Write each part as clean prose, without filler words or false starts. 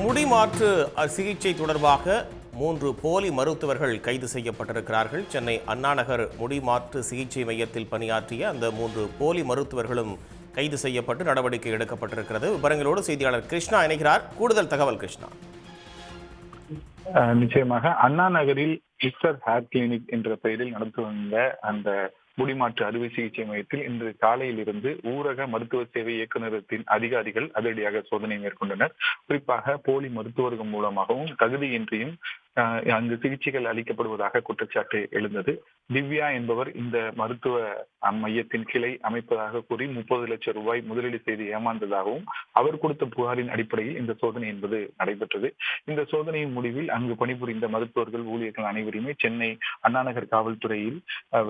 முடி மாற்று சிகிச்சை தொடர்பாக 3 போலி மருத்துவர்கள் கைது செய்யப்பட்டிருக்கிறார்கள். சென்னை அண்ணாநகர் முடி மாற்று சிகிச்சை மையத்தில் பணியாற்றிய அந்த 3 போலி மருத்துவர்களும் கைது செய்யப்பட்டு நடவடிக்கை எடுக்கப்பட்டிருக்கிறது. விவரங்களோடு செய்தியாளர் கிருஷ்ணா இணைகிறார். கூடுதல் தகவல் கிருஷ்ணா. நிச்சயமாக அண்ணா நகரில் மிஸ்டர் ஹேர் கிளினிக் என்ற பெயரில் நடந்து வந்த அந்த முடிமாற்று அறுவை சிகிச்சை மையத்தில் இன்று காலையில் இருந்து ஊரக மருத்துவ சேவை இயக்குநரகத்தின் அதிகாரிகள் அதிரடியாக சோதனை மேற்கொண்டனர். குறிப்பாக போலி மருத்துவர்கள் மூலமாகவும் தகுதியின்றியும் அங்கு சிகிச்சைகள் அளிக்கப்படுவதாக குற்றச்சாட்டு எழுந்தது. திவ்யா என்பவர் இந்த மருத்துவ மையத்தின் கிளை அமைப்பதாக கூறி 30 லட்சம் ரூபாய் முதலீடு செய்து ஏமாந்ததாகவும் அவர் கொடுத்த புகாரின் அடிப்படையில் இந்த சோதனை என்பது நடைபெற்றது. இந்த சோதனையின் முடிவில் அங்கு பணிபுரிந்த மருத்துவர்கள் ஊழியர்கள் அனைவருமே சென்னை அண்ணாநகர் காவல்துறையில்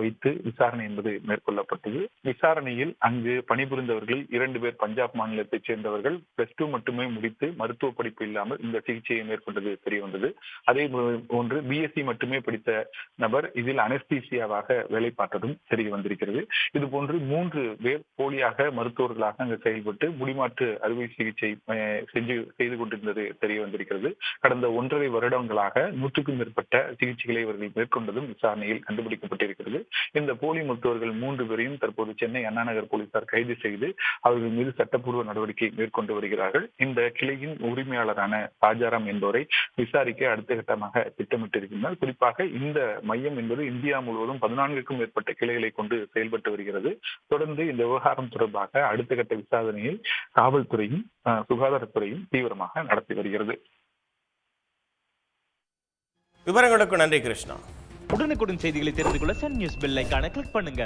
வைத்து விசாரணை என்பது மேற்கொள்ளப்பட்டது. விசாரணையில் அங்கு பணிபுரிந்தவர்கள் 2 பேர் பஞ்சாப் மாநிலத்தைச் சேர்ந்தவர்கள் +2 மட்டுமே முடித்து மருத்துவ படிப்பு இல்லாமல் இந்த சிகிச்சையை மேற்கொண்டது தெரியவந்தது. அதே போன்று பிஎஸ்சி மட்டுமே படித்த நபர் இதில் அனஸ்தீசியாவாக வேலை பார்த்ததும் தெரிய வந்திருக்கிறது. இது போன்று 3 பேர் போலியாக மருத்துவர்களாக அங்கு செயல்பட்டு முடிமாற்று அறுவை சிகிச்சை செய்து கொண்டிருந்தது தெரிய வந்திருக்கிறது. கடந்த 1.5 வருடங்களாக 100க்கும் மேற்பட்ட சிகிச்சைகளை இவர்கள் மேற்கொண்டதும் விசாரணையில் கண்டுபிடிக்கப்பட்டிருக்கிறது. இந்த போலி மருத்துவர்கள் 3 பேரையும் தற்போது சென்னை அண்ணாநகர் போலீசார் கைது செய்து அவர்கள் மீது சட்டப்பூர்வ நடவடிக்கை மேற்கொண்டு வருகிறார்கள். இந்த கிளையின் உரிமையாளரான ராஜாராம் என்பவரை விசாரிக்க அடுத்த கட்டமாக திட்டமிட்டிருக்கின்றனர். குறிப்பாக இந்த மையம் என்பது இந்தியா முழுவதும் 14க்கும் மேற்பட்ட கிளைகளை கொண்டு செயல்பட்டு வருகிறது. தொடர்ந்து இந்த விவகாரம் தொடர்பாக அடுத்த கட்ட விசாரணையை காவல்துறையும் சுகாதாரத்துறையும் தீவிரமாக நடத்தி வருகிறது. விவரங்களுக்கு நன்றி கிருஷ்ணா. உடனுக்குடன் செய்திகளை தெரிந்து கொள்ள சன் நியூஸ் பெல் ஐகானை கிளிக் பண்ணுங்க.